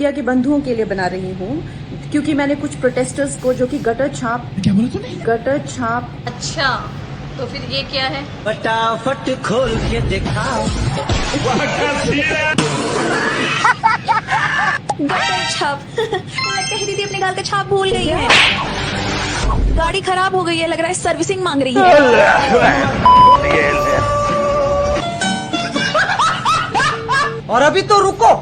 India के बंधुओं के लिए बना रही हूँ क्योंकि मैंने कुछ प्रोटेस्टर्स को जो कि गटर छाप क्या बोला तूने? गटर छाप अच्छा, तो फिर ये क्या है? फटाफट खोल के दिखाओ। गटर छाप। लगता है दीदी अपने गाल का छाप भूल गई है। गाड़ी खराब हो गई है, लग रहा है सर्विसिंग मांग रही है। और अभी तो रुको,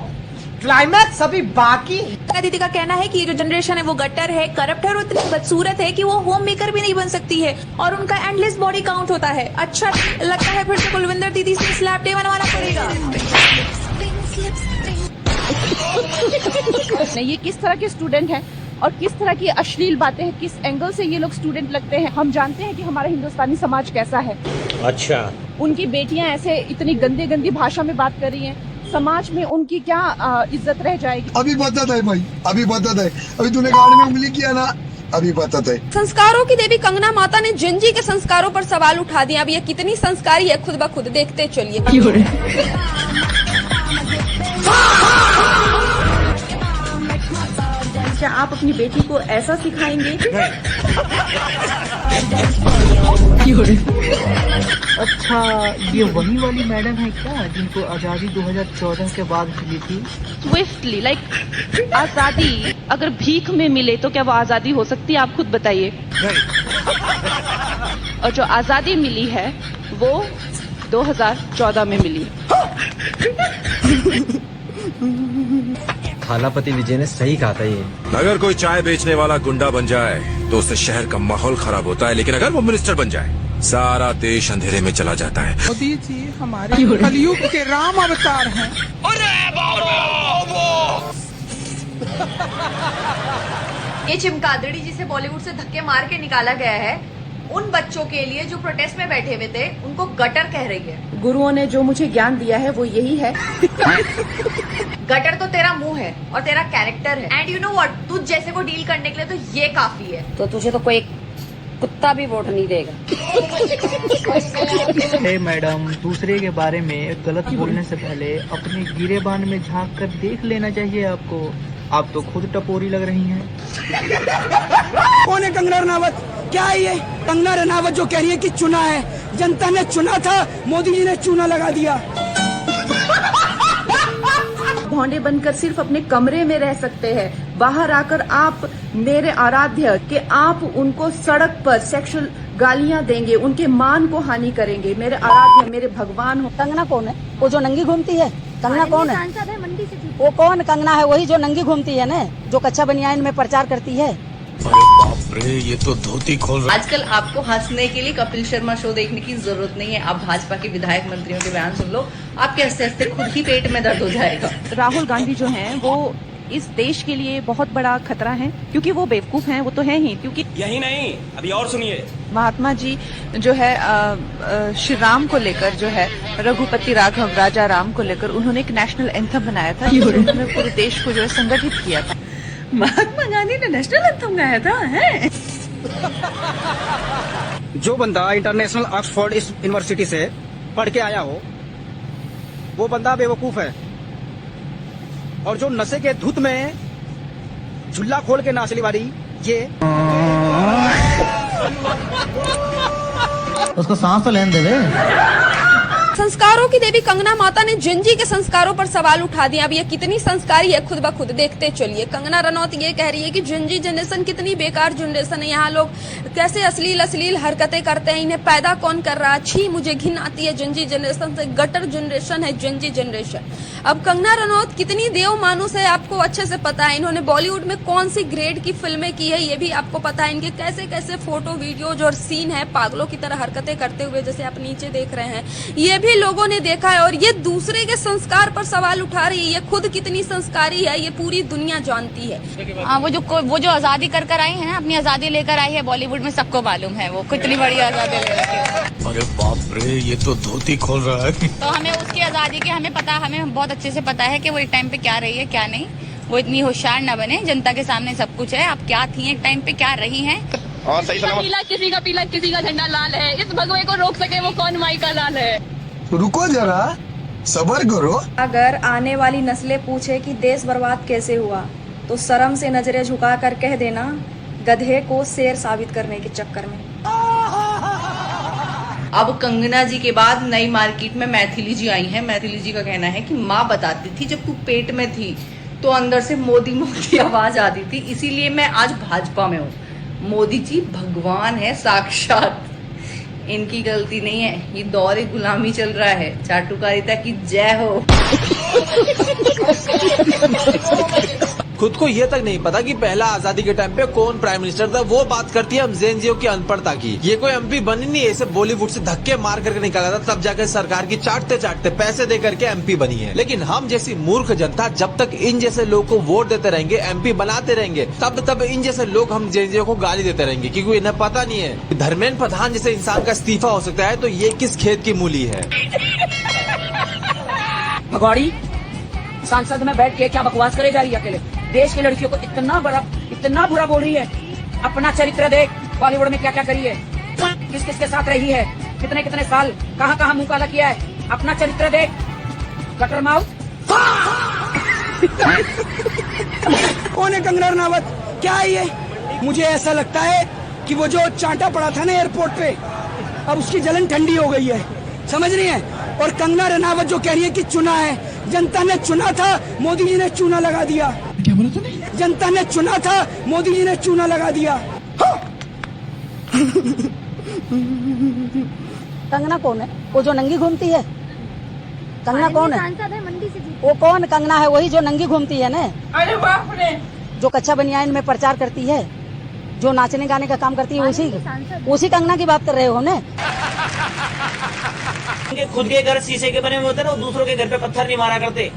क्लाइमैक्स अभी बाकी। दीदी का कहना है कि ये जो जनरेशन है वो गटर है, करप्ट है और इतनी बदसूरत है कि वो होम मेकर भी नहीं बन सकती है और उनका एंडलेस बॉडी काउंट होता है। अच्छा लगता है फिर से कुलविंदर दीदी से स्लैप डे बनवाना पड़ेगा। ये किस तरह के स्टूडेंट हैं और किस तरह की अश्लील बातें हैं, किस एंगल से ये लोग स्टूडेंट लगते हैं। हम जानते हैं कि हमारा हिंदुस्तानी समाज कैसा है। अच्छा, उनकी बेटियां ऐसे इतनी गंदी गंदी भाषा में बात कर रही हैं, समाज में उनकी क्या इज्जत रह जाएगी। अभी बता है भाई, अभी बता है। अभी तूने गाड़ी में उंगली किया ना, अभी बता है। संस्कारों की देवी कंगना माता ने जिंजी के संस्कारों पर सवाल उठा दिया। अब ये कितनी संस्कारी है खुद ब खुद देखते चलिए। क्या आप अपनी बेटी को ऐसा सिखाएंगे? अच्छा, ये वही वाली मैडम है क्या जिनको आजादी 2014 के बाद मिली थी? स्विफ्टली लाइक आजादी अगर भीख में मिले तो क्या वो आजादी हो सकती है? आप खुद बताइए। और जो आजादी मिली है वो 2014 में मिली। थालापति विजय ने सही कहा था ये। अगर कोई चाय बेचने वाला गुंडा बन जाए तो उससे शहर का माहौल खराब होता है, लेकिन अगर वो मिनिस्टर बन जाए सारा देश अंधेरे में चला जाता है। मोदी जी हमारे कलयुग के राम अवतार हैं। ये चिमकादड़ी जिसे बॉलीवुड से धक्के मार के निकाला गया है, उन बच्चों के लिए जो प्रोटेस्ट में बैठे हुए थे उनको गटर कह रही है। गुरुओं ने जो मुझे ज्ञान दिया है वो यही है। गटर तो तेरा मुंह है और तेरा कैरेक्टर है। एंड यू नो व्हाट, तुझ जैसे को डील करने के लिए तो ये काफी है। तो तुझे तो कोई कुत्ता भी वोट नहीं देगा। मैडम, दूसरे के बारे में गलत बोलने से पहले अपने गिरेबान में झांक कर देख लेना चाहिए आपको। आप तो खुद टपोरी लग रही हैं। कौन है कंगना रनावत? क्या है ये कंगना रनावत जो कह रही है कि चुना है? जनता ने चुना था, मोदी जी ने चूना लगा दिया। भौंडे बनकर सिर्फ अपने कमरे में रह सकते हैं। बाहर आकर आप मेरे आराध्य के आप उनको सड़क पर सेक्सुअल गालियां देंगे, उनके मान को हानि करेंगे। मेरे आराध्य, मेरे भगवान हो। कंगना कौन है? वो जो नंगी घूमती है, कंगना कौन है? वो कौन कंगना है? वही जो नंगी घूमती है ना, जो कच्चा बनियान में प्रचार करती है। अरे बाप रे, ये तो धोती खोल रहा है। आजकल आपको हंसने के लिए कपिल शर्मा शो देखने की जरूरत नहीं है। आप भाजपा के विधायक मंत्रियों के बयान सुन लो, आपके हंसते हंसते खुद ही पेट में दर्द हो जाएगा। राहुल गांधी जो हैं वो इस देश के लिए बहुत बड़ा खतरा है, क्योंकि वो बेवकूफ हैं। वो तो है ही, क्योंकि यही नहीं, अभी और सुनिए। महात्मा जी जो है श्री राम को लेकर जो है, रघुपति राघव राजा राम को लेकर उन्होंने एक नेशनल एंथम बनाया था, उन्होंने पूरे देश को जो है संगठित किया था। महात्मा गांधी ने नेशनल एंथम गाया था है? जो बंदा इंटरनेशनल ऑक्सफोर्ड यूनिवर्सिटी से पढ़ के आया हो वो बंदा बेवकूफ है, और जो नशे के धुत में झुल्ला खोल के नाचने वाली ये उसको सांस तो लेने दे। संस्कारों की देवी कंगना माता ने जिंजी के संस्कारों पर सवाल उठा दिया। अब ये कितनी संस्कारी है खुद ब खुद देखते चलिए। कंगना रनौत ये कह रही है कि जिंजी जनरेशन कितनी बेकार जनरेशन है। यहाँ लोग कैसे अश्लील हरकतें करते हैं, इन्हें पैदा कौन कर रहा है? छी, मुझे घिन आती है जिंजी जनरेशन से। गटर जनरेशन है जिंजी जनरेशन। अब कंगना रनौत कितनी देव मानुस है आपको अच्छे से पता है। इन्होंने बॉलीवुड में कौन सी ग्रेड की फिल्में की है ये भी आपको पता है। इनके कैसे कैसे फोटो वीडियोज और सीन है पागलों की तरह हरकतें करते हुए, जैसे आप नीचे देख रहे हैं, ये भी लोगों ने देखा है। और ये दूसरे के संस्कार पर सवाल उठा रही है। ये खुद कितनी संस्कारी है ये पूरी दुनिया जानती है। वो जो आजादी कर आई है ना, अपनी आजादी लेकर आई है बॉलीवुड में, सबको मालूम है वो कितनी बड़ी आजादी ले रखी है। अरे बाप रे, ये तो धोती खोल रहा है। तो हमें उसकी आजादी की हमें बहुत अच्छे से पता है कि वो एक टाइम पे क्या रही है क्या नहीं। वो इतनी होशियार न बने, जनता के सामने सब कुछ है। आप क्या थी एक टाइम पे, क्या रही हैं? पीला किसी का झंडा लाल है। इस भगवे को रोक सके वो कौन माई का लाल है? रुको जरा, सबर करो। अगर आने वाली नस्लें पूछे कि देश बर्बाद कैसे हुआ तो शर्म से नजरें झुकाकर कह देना गधे को शेर साबित करने के चक्कर में। अब कंगना जी के बाद नई मार्केट में मैथिली जी आई हैं। मैथिली जी का कहना है कि माँ बताती थी जब तू पेट में थी तो अंदर से मोदी मोदी आवाज आती थी, इसीलिए मैं आज भाजपा में हूँ। मोदी जी भगवान है साक्षात, इनकी गलती नहीं है, ये दौर गुलामी चल रहा है। चाटुकारिता की जय हो। खुद को ये तक नहीं पता कि पहला आजादी के टाइम पे कौन प्राइम मिनिस्टर था। वो बात करती है हम जेनजीओ की अनपढ़ता की। ये कोई एमपी बनी नहीं है, इसे बॉलीवुड से धक्के मार करके निकाला था, तब जाकर सरकार की चाटते चाटते पैसे दे करके एमपी बनी है। लेकिन हम जैसी मूर्ख जनता जब तक इन जैसे लोग को वोट देते रहेंगे, एमपी बनाते रहेंगे, तब इन जैसे लोग हम जेनजीओ को गाली देते रहेंगे, क्योंकि इन्हें पता नहीं है धर्मेंद्र प्रधान जैसे इंसान का इस्तीफा हो सकता है तो ये किस खेत की मूली है। भगौड़ी सांसद में बैठ के क्या बकवास करे जा रही है अकेले। देश की लड़कियों को इतना बुरा बोल रही है। अपना चरित्र देख, बॉलीवुड में क्या क्या करी है, किस किस के साथ रही है, कितने कितने साल कहाँ कहाँ मुंह काला किया है। अपना चरित्र देख, कटर माउथ। कौन है कंगना रनावत, क्या है ये? मुझे ऐसा लगता है कि वो जो चांटा पड़ा था ना एयरपोर्ट पे, अब उसकी जलन ठंडी हो गई है, समझ रही है। और कंगना रनावत जो कह रही है कि चुना है, जनता ने चुना था, मोदी जी ने चूना लगा दिया। क्या बोला तूने? जनता ने चुना था, मोदी जी ने चूना लगा दिया। कंगना कौन है? वो जो नंगी घूमती है, कंगना कौन है? सांसद है मंडी से जीती। वो कौन कंगना है? वही जो नंगी घूमती है ना, अरे बाप रे, जो कच्चा बनियान में प्रचार करती है, जो नाचने गाने का काम करती है, उसी कंगना की बात कर रहे हो ना। खुद के घर शीशे के बने हुए होते ना, वो दूसरों के घर पे पत्थर नहीं मारा करते।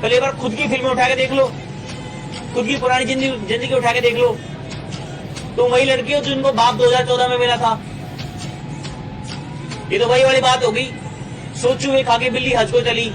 पहले एक बार खुद की फिल्में उठा के देख लो, खुद की पुरानी जिंदगी उठा के देख लो, तो वही लड़की हो जिनको बाप 2014 में मिला था। ये तो वही वाली बात हो गई, सोचू वे खा के बिल्ली हज को चली।